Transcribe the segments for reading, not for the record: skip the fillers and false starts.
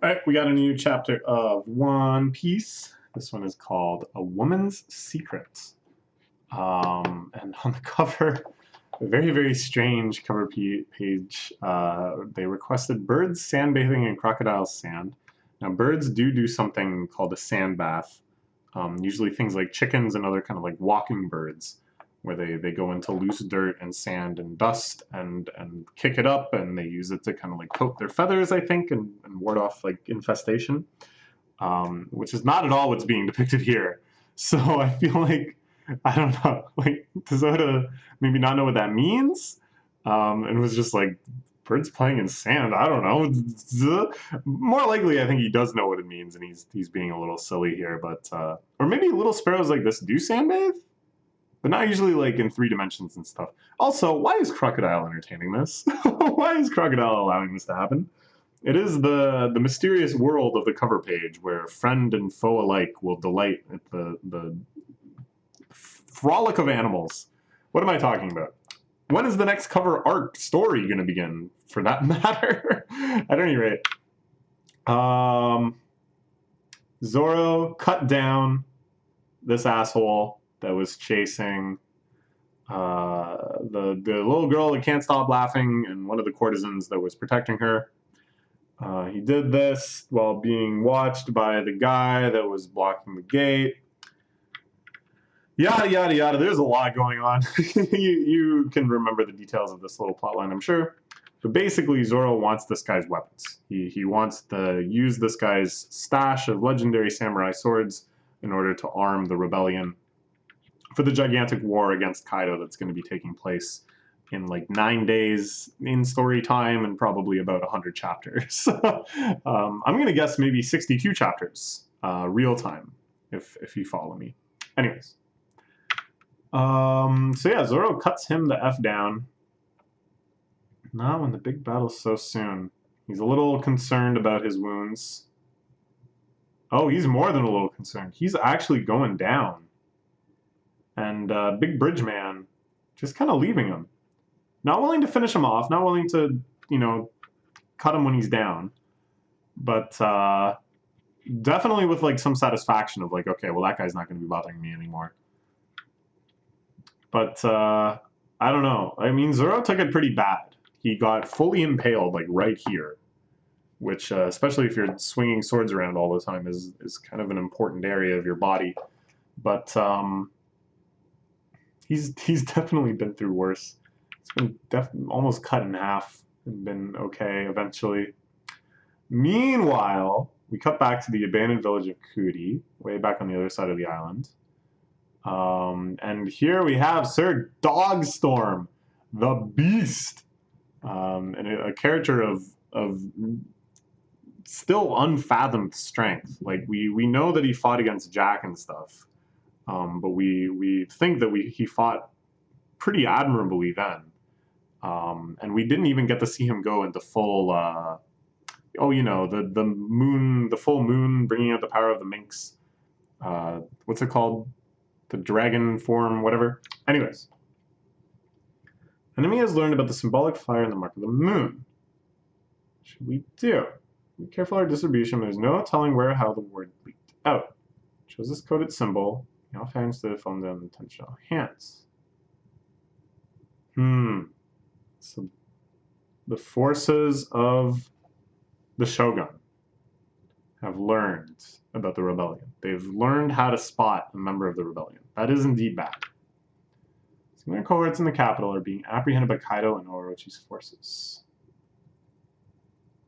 All right, we got a new chapter of One Piece. This one is called A Woman's Secret. And on the cover, a very, very strange cover page. They requested birds sandbathing in crocodile sand. Now, birds do something called a sand bath. Usually things like chickens and other kind of like walking birds, where they go into loose dirt and sand and dust and kick it up, and they use it to kind of like coat their feathers, I think, and ward off like infestation, which is not at all what's being depicted here. So I feel like, I don't know, like, does Oda maybe not know what that means? And was just like, birds playing in sand, I don't know. More likely, I think he does know what it means, and he's being a little silly here, but or maybe little sparrows like this do sandbathe, but not usually like in 3 dimensions and stuff. Also, why is Crocodile entertaining this? Why is Crocodile allowing this to happen? It is the mysterious world of the cover page where friend and foe alike will delight at the frolic of animals. What am I talking about? When is the next cover arc story going to begin, for that matter? At any rate, Zoro cut down this asshole that was chasing the little girl that can't stop laughing and one of the courtesans that was protecting her. He did this while being watched by the guy that was blocking the gate. Yada, yada, yada. There's a lot going on. you can remember the details of this little plotline, I'm sure. But basically, Zoro wants this guy's weapons. He wants to use this guy's stash of legendary samurai swords in order to arm the rebellion for the gigantic war against Kaido that's going to be taking place in like 9 days in story time and probably about 100 chapters. I'm going to guess maybe 62 chapters real time, if you follow me. Anyways. So yeah, Zoro cuts him the F down. Not when the big battle's so soon. He's a little concerned about his wounds. Oh, he's more than a little concerned. He's actually going down. And Big Bridge Man just kind of leaving him. Not willing to finish him off, not willing to, cut him when he's down. But definitely with like some satisfaction of like, okay, well, that guy's not going to be bothering me anymore. But I don't know. I mean, Zoro took it pretty bad. He got fully impaled, like right here, which, especially if you're swinging swords around all the time, is kind of an important area of your body. But he's definitely been through worse. It's been almost cut in half and been okay eventually. Meanwhile, we cut back to the abandoned village of Kudi, way back on the other side of the island. And here we have Sir Dogstorm, the Beast, and a character of still unfathomed strength. Like we know that he fought against Jack and stuff, but we think that he fought pretty admirably then, and we didn't even get to see him go into full. The moon, the full moon, bringing out the power of the minx. What's it called? The dragon form, whatever. Anyways, enemy has learned about the symbolic fire and the mark of the moon. What should we do? Be careful of our distribution. There's no telling where or how the word leaked out. Chose this coded symbol. Now hands to the phone down intentional hands. So the forces of the Shogun have learned about the rebellion. They've learned how to spot a member of the rebellion. That is indeed bad. Similar cohorts in the capital are being apprehended by Kaido and Orochi's forces.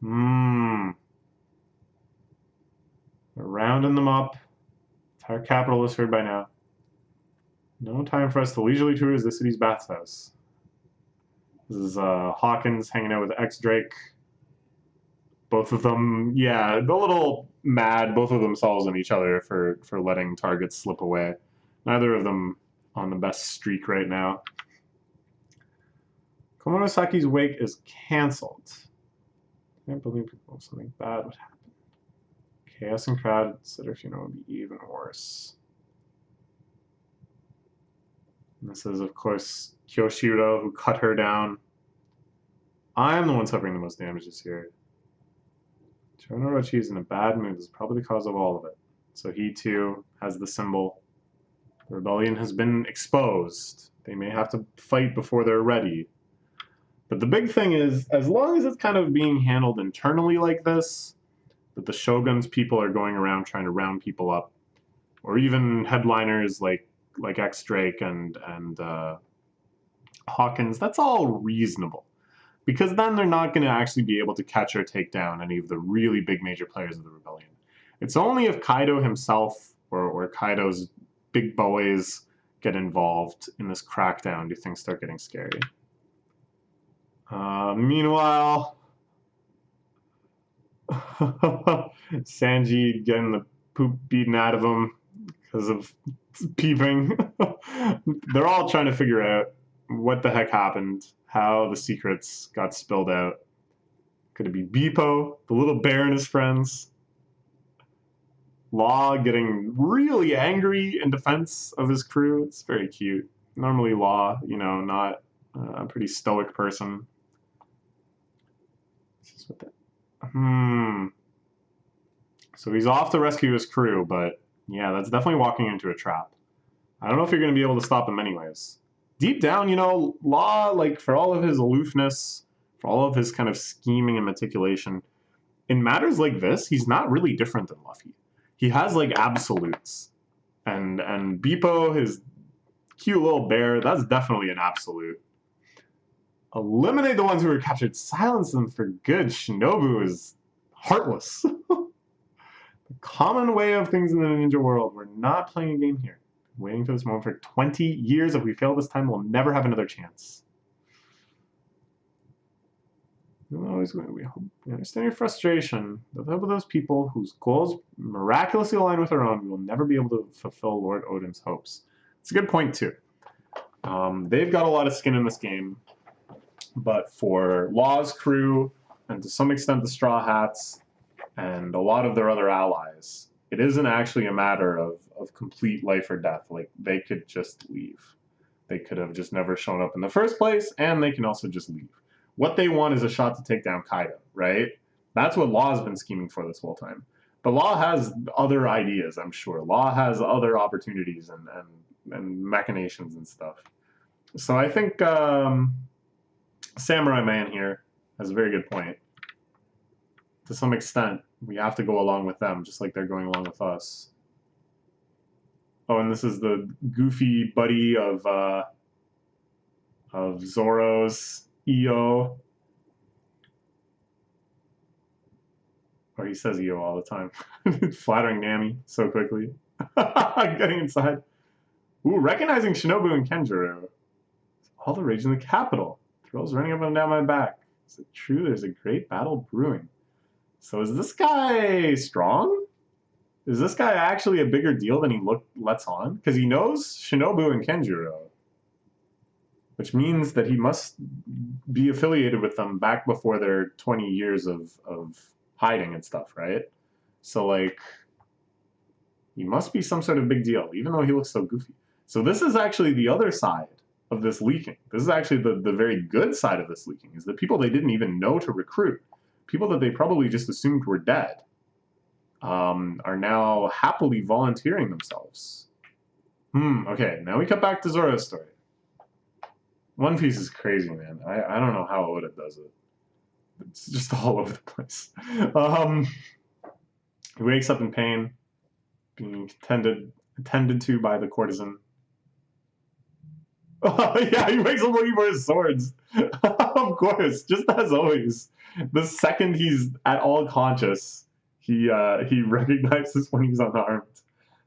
They're rounding them up. Entire capital is heard by now. No time for us to leisurely tour the city's bathhouse. This is Hawkins hanging out with X-Drake. Both of them, yeah, a little mad, both of themselves and each other for letting targets slip away. Neither of them on the best streak right now. Komonosaki's wake is cancelled. I can't believe something bad would happen. Chaos and crowd, consider funeral would be even worse. And this is, of course, Kyoshiro, who cut her down. I'm the one suffering the most damages here. Shogun Orochi is in a bad mood. This is probably the cause of all of it. So he too has the symbol. The rebellion has been exposed. They may have to fight before they're ready. But the big thing is, as long as it's kind of being handled internally like this, that the Shogun's people are going around trying to round people up, or even headliners like X Drake and Hawkins, that's all reasonable. Because then they're not going to actually be able to catch or take down any of the really big major players of the rebellion. It's only if Kaido himself or Kaido's big boys get involved in this crackdown do things start getting scary. Meanwhile, Sanji getting the poop beaten out of him because of peeping. They're all trying to figure out what the heck happened, how the secrets got spilled out. Could it be Beepo, the little bear, and his friends? Law getting really angry in defense of his crew. It's very cute. Normally Law, not a pretty stoic person. This is what So he's off to rescue his crew, but yeah, that's definitely walking into a trap. I don't know if you're going to be able to stop him anyways. Deep down, Law, like, for all of his aloofness, for all of his kind of scheming and meticulation, in matters like this, he's not really different than Luffy. He has, like, absolutes. And Beepo, his cute little bear, that's definitely an absolute. Eliminate the ones who were captured. Silence them for good. Shinobu is heartless. The common way of things in the ninja world. We're not playing a game here. Waiting for this moment for 20 years. If we fail this time, we'll never have another chance. We understand your frustration. With the help of those people whose goals miraculously align with our own, we will never be able to fulfill Lord Odin's hopes. It's a good point, too. They've got a lot of skin in this game. But for Law's crew, and to some extent the Straw Hats, and a lot of their other allies, it isn't actually a matter of complete life or death. Like, they could just leave. They could have just never shown up in the first place, and they can also just leave. What they want is a shot to take down Kaido, right? That's what Law's been scheming for this whole time. But Law has other ideas, I'm sure. Law has other opportunities and machinations and stuff. So I think Samurai Man here has a very good point. To some extent, we have to go along with them, just like they're going along with us. Oh, and this is the goofy buddy of Zoro's, EO. Or he says EO all the time. Flattering Nami so quickly. Getting inside. Ooh, recognizing Shinobu and Kenjiro. All the rage in the capital. Thrills running up and down my back. Is it true there's a great battle brewing? So is this guy strong? Is this guy actually a bigger deal than he lets on? Because he knows Shinobu and Kenjiro. Which means that he must be affiliated with them back before their 20 years of hiding and stuff, right? So, like, he must be some sort of big deal, even though he looks so goofy. So this is actually the other side of this leaking. This is actually the very good side of this leaking, is the people they didn't even know to recruit, people that they probably just assumed were dead, are now happily volunteering themselves. Okay, now we cut back to Zoro's story. One Piece is crazy, man. I don't know how Oda does it. It's just all over the place. He wakes up in pain, being attended to by the courtesan. Oh, yeah, he wakes up looking for his swords. Of course, just as always. The second he's at all conscious, he recognizes when he's unarmed.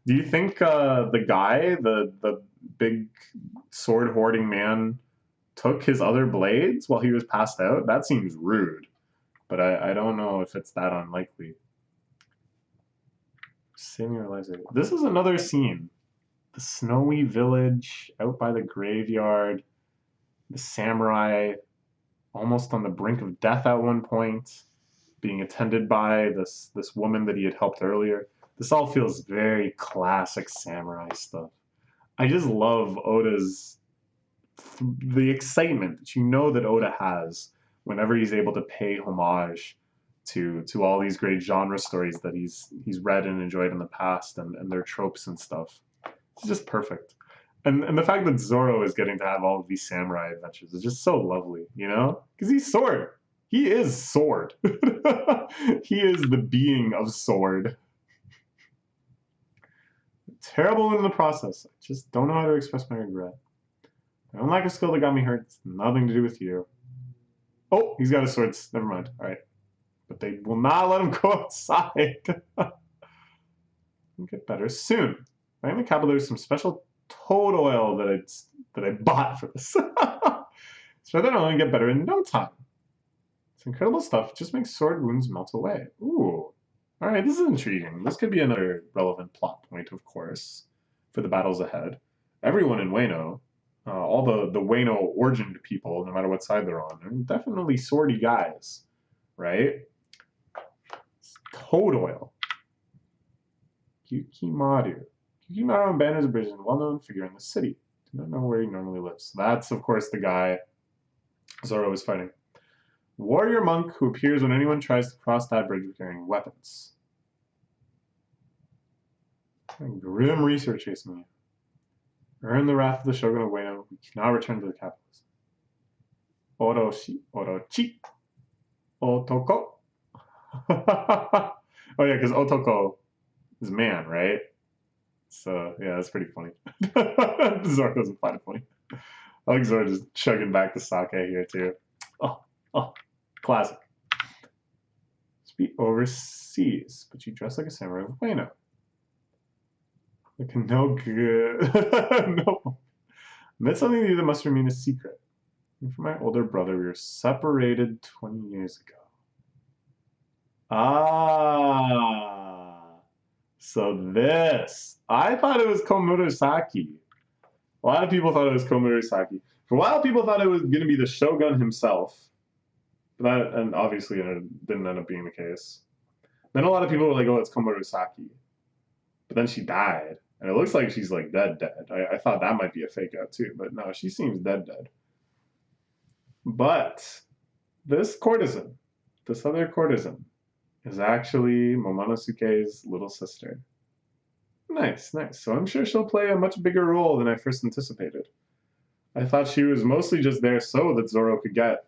Do you think the guy, the big sword hoarding man, took his other blades while he was passed out? That seems rude, but I don't know if it's that unlikely. Saving your lives. This is another scene. The snowy village out by the graveyard. The samurai almost on the brink of death at one point, being attended by this woman that he had helped earlier. This all feels very classic samurai stuff. I just love Oda's the excitement that you know that Oda has whenever he's able to pay homage to all these great genre stories that he's read and enjoyed in the past, and their tropes and stuff. It's just perfect. And the fact that Zoro is getting to have all of these samurai adventures is just so lovely, you know? Because he's Sword. He is Sword. He is the being of Sword. Terrible in the process. I just don't know how to express my regret. I don't like a skill that got me hurt. It's nothing to do with you. Oh, he's got his swords. Never mind. All right. But they will not let him go outside. He'll get better soon. Right in the capital, there's some special toad oil that I bought for this. So then I'll only get better in no time. It's incredible stuff. It just makes sword wounds melt away. Ooh. All right, this is intriguing. This could be another relevant plot point, of course, for the battles ahead. Everyone in Wano, all the Wano origin people, no matter what side they're on, are definitely swordy guys, right? Toad oil. Yukimaru. Yukimaru on Banner's Bridge is a well-known figure in the city. Do not know where he normally lives. So that's, of course, the guy Zoro is fighting. Warrior monk who appears when anyone tries to cross that bridge carrying weapons. Grim research chasing me. Earn the wrath of the Shogun of Wano. We cannot return to the capital. Orochi. Orochi. Otoko. Oh yeah, because Otoko is man, right? So yeah, that's pretty funny. Zoro doesn't find it funny. I like Zoro just chugging back the sake here too. Oh, classic. Be overseas, but you dress like a samurai of Wano. Like no good. No. That's something that must remain a secret. And for my older brother, we were separated 20 years ago. Ah. So this. I thought it was Komurasaki. A lot of people thought it was Komurasaki. For a while, people thought it was going to be the Shogun himself. But and obviously it didn't end up being the case. Then a lot of people were like, oh, it's Komurasaki. But then she died. And it looks like she's like dead. I thought that might be a fake out too. But no, she seems dead. But this courtesan, this other courtesan, is actually Momonosuke's little sister. Nice, nice. So I'm sure she'll play a much bigger role than I first anticipated. I thought she was mostly just there so that Zoro could get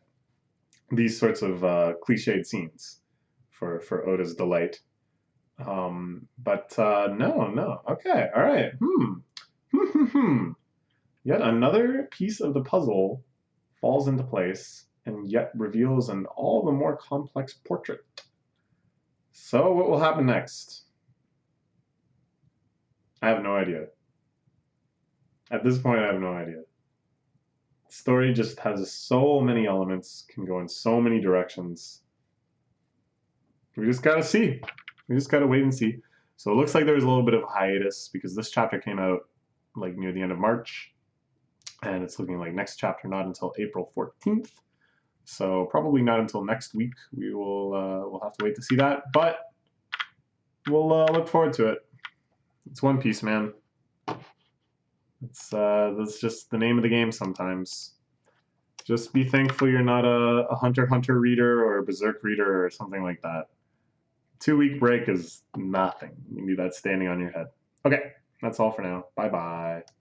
these sorts of cliched scenes for Oda's delight. But no. Okay, all right. Yet another piece of the puzzle falls into place and yet reveals an all the more complex portrait. So what will happen next? I have no idea. At this point, I have no idea. The story just has so many elements, can go in so many directions. We just gotta see. We just gotta wait and see. So it looks like there's a little bit of a hiatus because this chapter came out like near the end of March, and it's looking like next chapter not until April 14th. So probably not until next week. We will we'll have to wait to see that, but we'll look forward to it. It's One Piece, man. It's that's just the name of the game sometimes. Just be thankful you're not a Hunter x Hunter reader or a Berserk reader or something like that. 2-week break is nothing. You can do that standing on your head. Okay, that's all for now. Bye-bye.